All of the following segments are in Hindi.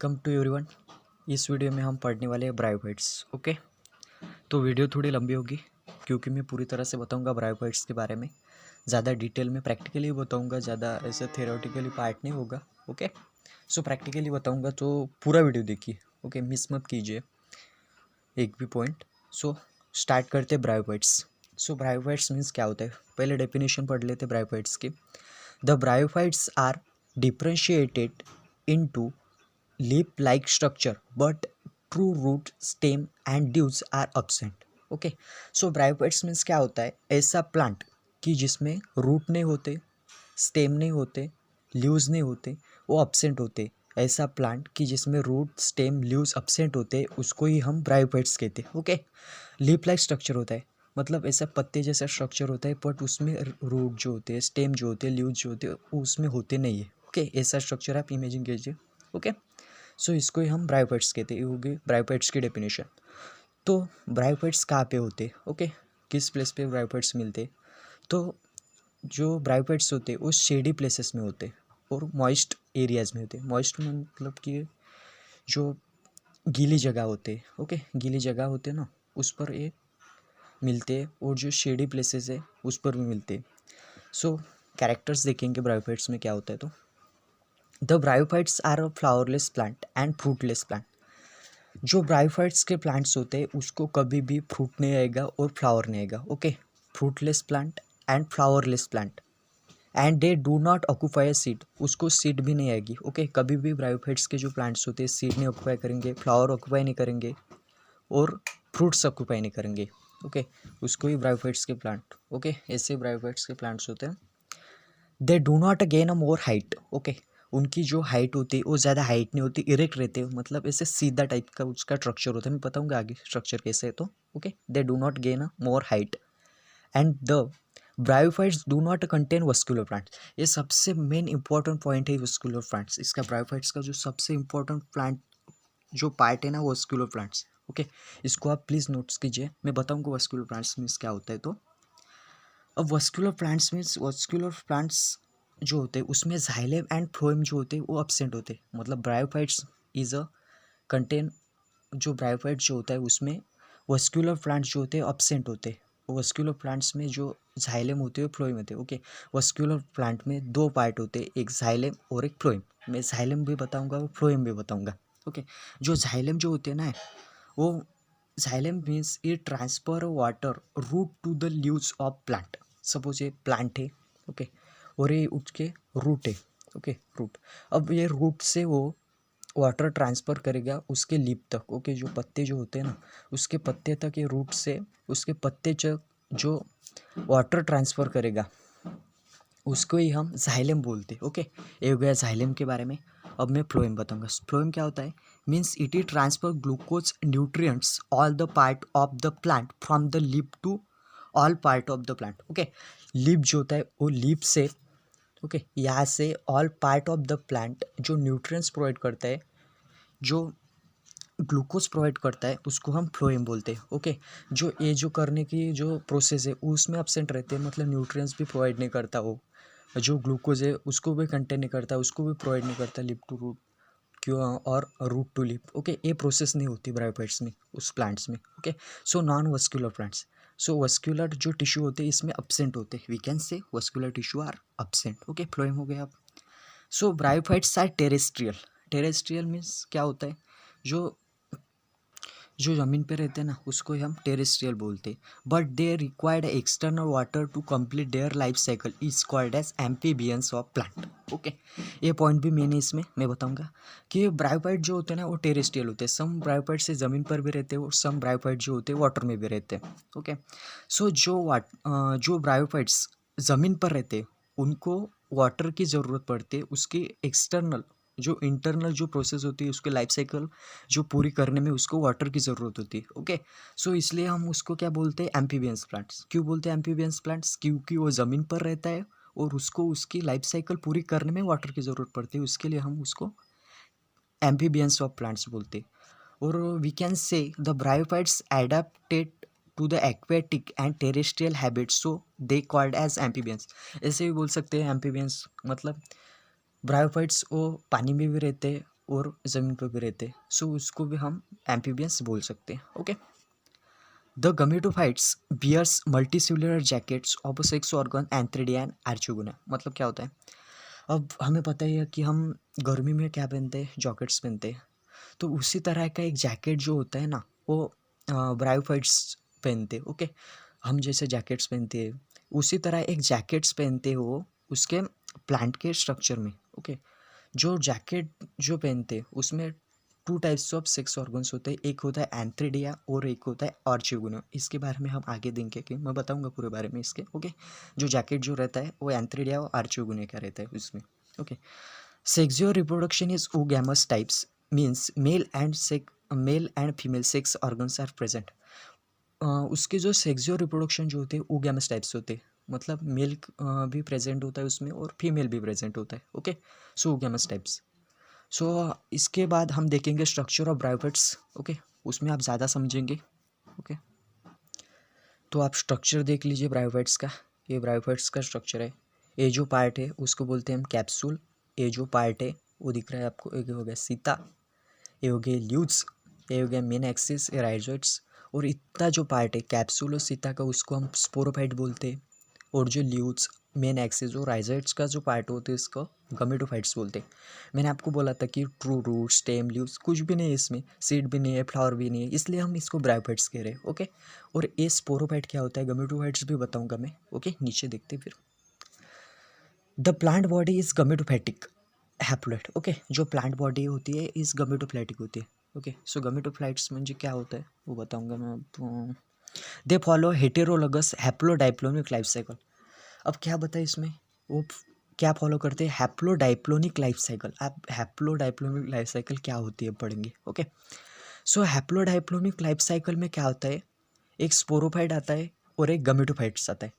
Welcome to everyone. इस वीडियो में हम पढ़ने वाले हैं ब्रायोफाइट्स। ओके, तो वीडियो थोड़ी लंबी होगी क्योंकि मैं पूरी तरह से बताऊंगा ब्रायोफाइट्स के बारे में। ज़्यादा डिटेल में प्रैक्टिकली बताऊंगा, ज़्यादा ऐसे थ्योरेटिकली पार्ट नहीं होगा। ओके, सो प्रैक्टिकली बताऊंगा तो पूरा वीडियो देखिए। ओके, मिस मत कीजिए एक भी पॉइंट। सो स्टार्ट करते ब्रायोफाइट्स। सो ब्रायोफाइट्स मीन्स क्या होता है, पहले डेफिनेशन पढ़ लेते ब्रायोफाइट्स की। The bryophytes are differentiated into leaf like structure but true root stem and leaves are absent. Okay, so bryophytes means क्या होता है, ऐसा प्लांट कि जिसमें रूट नहीं होते, स्टेम नहीं होते, लीव्स नहीं होते, वो absent होते। ऐसा प्लांट कि जिसमें रूट स्टेम लीव्स absent होते, उसको ही हम ब्रायोफाइट्स कहते हैं। ओके, लीफ लाइक स्ट्रक्चर होता है, मतलब ऐसा पत्ते जैसा स्ट्रक्चर होता है बट उसमें रूट जो होते हैं, स्टेम जो होते हैं, लीव्स जो होते हैं वो उसमें होते नहीं है। ओके, ऐसा स्ट्रक्चर आप इमेजिन कीजिए। ओके, सो इसको ही हम ब्रायोफाइट्स कहते हैं। ये होगी ब्रायोफाइट्स की डेफिनेशन। तो ब्रायोफाइट्स कहाँ पे होते? ओके, किस प्लेस पे ब्रायोफाइट्स मिलते? तो जो ब्रायोफाइट्स होते वो शेडी प्लेसेस में होते और मॉइस्ट एरियाज में होते। मॉइस्ट मतलब कि जो गीली जगह होते, ओके, गीली जगह होते ना, उस पर ये मिलते, और जो शेडी प्लेसेस है उस पर भी मिलते। सो कैरेक्टर्स देखेंगे ब्रायोफाइट्स में क्या होता है। तो the bryophytes are a flowerless plant and fruitless plant. जो ब्रायोफाइट्स के प्लांट्स होते हैं उसको कभी भी फ्रूट नहीं आएगा और फ्लावर नहीं आएगा। Okay, fruitless plant and flowerless plant and they do not occupy seed, उसको सीड भी नहीं आएगी। ओके, कभी भी ब्रायोफाइट्स के जो प्लांट्स होते हैं सीड नहीं ऑक्यूपाई करेंगे, फ्लावर ऑक्यूपाई नहीं करेंगे और फ्रूट्स ऑक्यूपाई नहीं करेंगे। ओके, उसको ही ब्रायोफाइट्स के प्लांट, ओके, ऐसे ब्रायोफाइट्स के प्लांट्स होते हैं। They do not gain a more height. Okay, उनकी जो हाइट होती है वो ज़्यादा हाइट नहीं होती, इरेक्ट रहते हैं, मतलब ऐसे सीधा टाइप का उसका स्ट्रक्चर होता है। मैं बताऊंगा आगे स्ट्रक्चर कैसे है। तो okay, they do not gain a more height and the bryophytes do not contain vascular plants. ये सबसे मेन इंपॉर्टेंट पॉइंट है वस्कुलर प्लांट्स। इसका ब्रायोफाइट्स का जो सबसे इंपॉर्टेंट प्लांट जो पार्ट है ना, वस्कुलर प्लांट्स। ओके, इसको आप प्लीज़ नोट्स कीजिए, मैं बताऊंगा वस्कुलर प्लांट्स मीन्स क्या होता है। तो अब vascular plants means vascular plants जो होते हैं उसमें जाइलम एंड फ्लोएम जो होते हैं वो अब्सेंट होते हैं। मतलब ब्रायोफाइट्स इज अ कंटेन, जो ब्रायोफाइट जो होता है उसमें वस्कुलर प्लांट्स जो होते हैं अब्सेंट होते हैं। वस्कुलर प्लांट्स में जो जाइलम होते हैं फ्लोएम होते हैं। ओके, वस्कुलर प्लांट में दो पार्ट होते हैं, एक जाइलम और एक फ्लोएम। मैं जाइलम भी बताऊंगा और फ्लोएम भी बताऊंगा। ओके, जो जाइलम जो होते हैं ना, वो जाइलम मीन्स ये transfer water root to the leaves of plant. Suppose ये प्लांट है, ओके, और ये उसके रूट है। ओके, रूट, अब ये रूट से वो वाटर ट्रांसफ़र करेगा उसके लीफ तक। ओके, जो पत्ते जो होते हैं ना, उसके पत्ते तक ये रूट से उसके पत्ते तक जो वाटर ट्रांसफ़र करेगा उसको ही हम जाइलम बोलते हैं। ओके, ये हो गया जाइलम के बारे में। अब मैं फ्लोएम बताऊंगा। फ्लोएम क्या होता है, means it is transfer glucose nutrients all the part of the plant from the leaf to all part of the plant. Okay, leaf जो होता है वो लीफ से, ओके, यहाँ से all part of the plant जो न्यूट्रिएंट्स प्रोवाइड करता है, जो ग्लूकोज प्रोवाइड करता है, उसको हम फ्लोएम बोलते हैं। ओके, जो ये जो करने की जो प्रोसेस है उसमें एब्सेंट रहते हैं, मतलब न्यूट्रिएंट्स भी प्रोवाइड नहीं करता वो, जो ग्लूकोज है उसको भी कंटेन नहीं करता, उसको भी प्रोवाइड नहीं करता लीफ टू रूट क्यों और रूट टू लीफ। ओके, ये प्रोसेस नहीं होती ब्रायोफाइट्स में, उस प्लांट्स में। Okay, so non vascular plants, so vascular जो टिश्यू होते हैं इसमें अब्सेंट होते हैं, we can say vascular tissue are absent. Okay, phloem हो गया। अब so bryophytes are terrestrial. Terrestrial means क्या होता है, जो जो ज़मीन पे रहते हैं ना उसको ही हम टेरेस्ट्रियल बोलते हैं, but they required external water to complete their life cycle is called as amphibians of plant. Okay, ये पॉइंट भी मैंने इसमें मैं बताऊंगा कि ब्रायोफाइट जो होते हैं ना वो टेरेस्ट्रियल होते हैं। सम ब्रायोफाइट से ज़मीन पर भी रहते हैं और सम ब्रायोफाइट जो होते हैं वाटर में भी रहते हैं। ओके, सो जो ब्रायोफाइट्स ज़मीन पर रहते हैं उनको वाटर की ज़रूरत पड़ती है, उसकी एक्सटर्नल जो इंटरनल जो प्रोसेस होती है उसके लाइफ साइकिल जो पूरी करने में उसको वाटर की ज़रूरत होती है। ओके, सो इसलिए हम उसको क्या बोलते हैं, एम्फीबियंस प्लांट्स। क्यों बोलते हैं एम्फीबियंस प्लांट्स, क्योंकि वो ज़मीन पर रहता है और उसको उसकी लाइफ साइकिल पूरी करने में वाटर की ज़रूरत पड़ती है, उसके लिए हम उसको एम्फीबियंस ऑफ प्लांट्स बोलते हैं। और we can say the bryophytes adapted to the aquatic and terrestrial habits, so they called as amphibians. ऐसे भी बोल सकते हैं एम्फीबियंस, मतलब ब्रायोफाइट्स वो पानी में भी रहते हैं और ज़मीन पर भी रहते हैं, सो उसको भी हम एम्फीबियंस बोल सकते हैं। Okay, the gametophytes bears multicellular jackets of sex organ antheridia and archegonia. मतलब क्या होता है, अब हमें पता ही है कि हम गर्मी में क्या पहनते हैं, जैकेट्स पहनते हैं, तो उसी तरह का एक जैकेट जो होता है ना, वो ब्रायोफाइट्स पहनते हैं। ओके, हम जैसे जैकेट्स पहनते हैं उसी तरह एक जैकेट्स पहनते हो उसके प्लांट के स्ट्रक्चर में। ओके, जो जैकेट जो पहनते हैं उसमें two types of sex organs होते हैं, एक होता है एंथ्रेडिया और एक होता है आर्चियोगोना। इसके बारे में हम आगे देखेंगे कि मैं बताऊंगा पूरे बारे में इसके। ओके, जो जैकेट जो रहता है वो एंथ्रेडिया और आर्चियोगोना का रहता है उसमें। Okay, sexual reproduction is oogamous types, means male and female sex organs are present. उसके जो सेक्सुअल रिप्रोडक्शन जो होते हैं oogamous टाइप्स होते हैं, मतलब मेल भी प्रेजेंट होता है उसमें और फीमेल भी प्रेजेंट होता है। ओके, सो oogamous टाइप्स। सो इसके बाद हम देखेंगे स्ट्रक्चर ऑफ ब्रायोफाइट्स। ओके, उसमें आप ज़्यादा समझेंगे। ओके, तो आप स्ट्रक्चर देख लीजिए ब्रायोफाइट्स का। ये ब्रायोफाइट्स का स्ट्रक्चर है। ये जो पार्ट है उसको बोलते हैं हम कैप्सूल। ये जो पार्ट है वो दिख रहा है आपको, एक हो गया सीता, ये हो गया ल्यूज, ये हो गया मेन एक्सिस, ये राइजोइड्स। और इतना जो पार्ट है कैप्सूल और सीता का उसको हम स्पोरोफाइट बोलते हैं। और जो ल्यूज, मेन एक्सिस और राइजोइड्स का जो पार्ट होते हैं इसको गमेटोफाइट्स बोलते हैं। मैंने आपको बोला था कि ट्रू रूट, स्टेम, लीव्स कुछ भी नहीं है इसमें, सीड भी नहीं है, फ्लावर भी नहीं है, इसलिए हम इसको ब्रायोफाइट्स कह रहे हैं। ओके, और ये स्पोरोफाइट क्या होता है, गमेटोफाइट्स भी बताऊंगा मैं। ओके, नीचे देखते फिर। The plant body is gametophytic haploid. Okay, जो प्लांट बॉडी होती है इस गमेटोफ्लाइटिक होती है। ओके, सो गमेटोफ्लाइट्स म्हणजे क्या होता है वो बताऊंगा मैं आपको। They follow heterologous haplodiplontic life cycle. अब क्या बताए इसमें, वो क्या फॉलो करते हैं, हैप्लोडाइप्लोनिक लाइफ साइकिल। आप हैप्लोडाइप्लोनिक लाइफ साइकिल क्या होती है पढ़ेंगे। ओके, सो हैप्लोडाइप्लोनिक लाइफ साइकिल में क्या होता है, एक स्पोरोफाइट आता है और एक गमेटोफाइट्स आता है।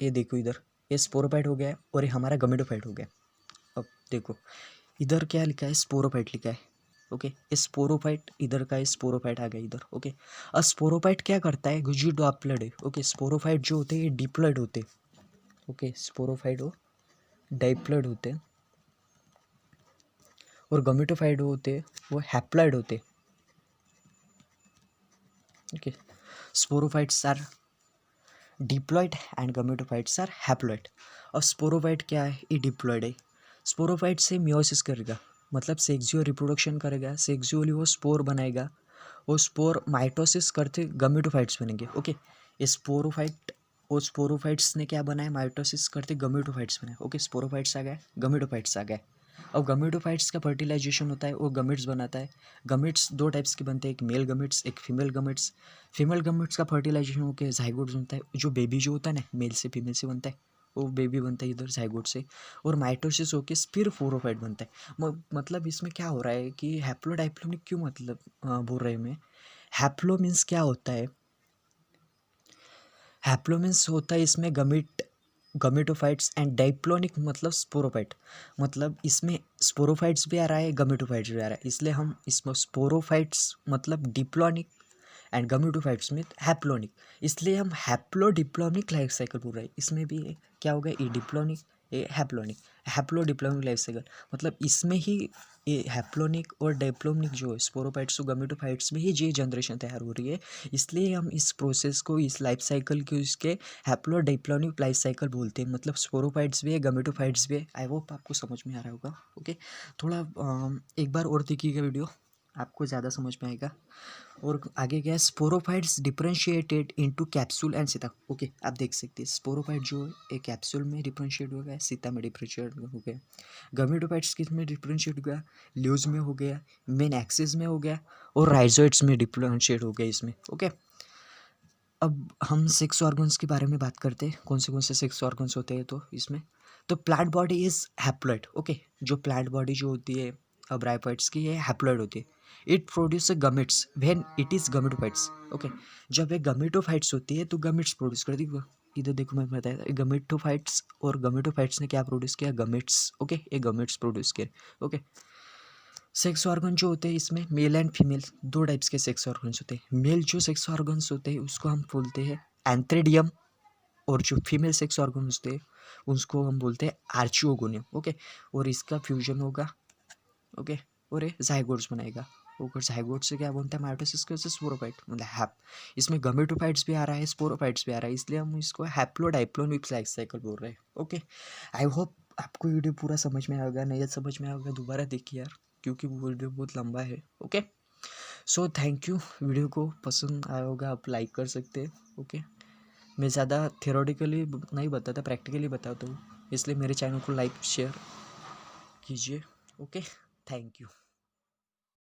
ये देखो इधर, ये स्पोरोफाइट हो गया और ये हमारा गमेटोफाइट हो गया। अब देखो इधर क्या लिखा है, स्पोरोफाइट लिखा है। ओके, ये स्पोरोफाइट इधर का है, स्पोरोफाइट आ गया इधर। ओके, अब स्पोरोफाइट क्या करता है, जो डिप्लॉइड है। ओके, स्पोरोफाइट जो होते हैं ये डिप्लॉइड होते हैं। ओके, स्पोरोफाइट हो डाइप्लॉइड होते हैं और गमेटोफाइट होते हैं वो हैप्लॉइड होते हैं। Okay, sporophytes are diploid and gametophytes are haploid. और स्पोरोफाइट क्या है, ये डिप्लॉइड है। स्पोरोफाइट से मियोसिस करेगा, मतलब सेक्सुअल रिप्रोडक्शन करेगा, सेक्सुअली वो स्पोर बनाएगा, वो स्पोर माइटोसिस करते गमेटोफाइट्स बनेंगे। ओके, ये स्पोरोफाइट और स्पोरोफाइट्स ने क्या बनाया, माइटोसिस करते गमेटोफाइट्स बनाए। ओके, स्पोरोफाइट्स आ गए, गमेटोफाइट्स आ गए। अब गमेटोफाइट्स का फर्टिलाइजेशन होता है, वो गमेट्स बनाता है। गमेट्स दो टाइप्स के बनते हैं, एक मेल गमेट्स, एक फीमेल गमेट्स। फीमेल गमेट्स का फर्टिलाइजेशन होकर जाइगोट बनता है, जो बेबी जो होता है ना, मेल से फीमेल से बनता है, वो बेबी बनता है इधर जाइगोट से। और माइटोसिस होके फिर फोरोफाइट बनता है। मतलब इसमें क्या हो रहा है कि हैप्लोडाइप्लोनिक क्यों मतलब बोल रहे हैं मैं, हैप्लो मीन्स क्या होता है, हैप्लो मीन्स होता है इसमें गमेटोफाइट्स एंड डाइप्लोनिक मतलब स्पोरोफाइट। मतलब इसमें स्पोरोफाइट्स भी आ रहा है, गमेटोफाइट्स भी आ रहा है, इसलिए हम इसमें स्पोरोफाइट्स मतलब डिप्लोनिक एंड गमेटोफाइट्स में हैप्लोनिक, इसलिए हम हैप्लोडिप्लोनिक लाइफ साइकिल बोल रहे हैं। इसमें भी क्या होगा, ये डिप्लोनिक, ये हैप्लोनिक, हैप्लोडिप्लोनिक लाइफ साइकिल। मतलब इसमें ही ये हैप्लोनिक और डिप्लोनिक जो है स्पोरोफाइट्स और गमेटोफाइट्स में ही ये जनरेशन तैयार हो रही है, इसलिए हम इस प्रोसेस को, इस लाइफ साइकिल को इसके हैप्लोडिप्लोनिक लाइफ साइकिल बोलते हैं। मतलब स्पोरोफाइट्स भी है, गमेटोफाइट्स भी है। आई होप आपको समझ में आ रहा होगा। ओके, थोड़ा एक बार और देखिएगा वीडियो, आपको ज़्यादा समझ में आएगा। और आगे क्या है, sporophytes differentiated into capsule and Sita. Okay, आप देख सकते हैं स्पोरोफाइट जो है एक कैप्सूल में डिफरेंशिएट हो गया, सीता में डिफरेंशिएट हो गया। गमेटोफाइट्स किस में डिफरेंशिएट हो गया, ल्यूज में हो गया, मेन एक्सिस में हो गया, और राइजोइड्स में डिफरेंशिएट हो गया इसमें। ओके, अब हम सेक्स ऑर्गन्स के बारे में बात करते हैं, कौन से सेक्स ऑर्गन्स होते हैं तो इसमें। तो plant body is haploid. Okay, जो प्लांट बॉडी जो होती है ब्रायोफाइट्स की, ये हैप्लॉइड होती है। It produce gametes when it is gametophytes. Okay, जब ये गमेटोफाइट्स होती है तो गमेट्स प्रोड्यूस करती है। इधर देखो मैं बताया, गमेटोफाइट्स और गमेटोफाइट्स ने क्या प्रोड्यूस किया, गमेट्स। ओके, ये गमेट्स प्रोड्यूस किए। ओके, सेक्स ऑर्गन जो होते हैं इसमें मेल एंड फीमेल दो टाइप्स के सेक्स ऑर्गन्स होते हैं। मेल जो सेक्स ऑर्गन्स होते हैं उसको हम बोलते हैं एंथ्रेडियम, और जो फीमेल सेक्स ऑर्गन होते हैं उसको हम बोलते हैं आर्चियोगोनियम। ओके, और इसका फ्यूजन होगा। ओके, और ये जाइगोट्स बनाएगा। और जाइगोट से क्या बनता है, माइटोसिस के वजह से स्पोरोफाइट मतलब हैप, इसमें गमेटोफाइट्स भी आ रहा है, स्पोरोफाइट्स भी आ रहा है, इसलिए हम इसको हैप्लोडाइप्लोनिक लाइफ साइकिल बोल रहे हैं। ओके, आई होप आपको वीडियो पूरा समझ में आएगा, नहीं समझ में आएगा दोबारा देखिए यार, क्योंकि वो वीडियो बहुत लंबा है। Okay, so thank you. Video को पसंद आया होगा, आप लाइक कर सकते हैं। ओके, मैं ज़्यादा थियोरेटिकली नहीं बताता, प्रैक्टिकली बताता हूँ, इसलिए मेरे चैनल को लाइक शेयर कीजिए। Okay, thank you.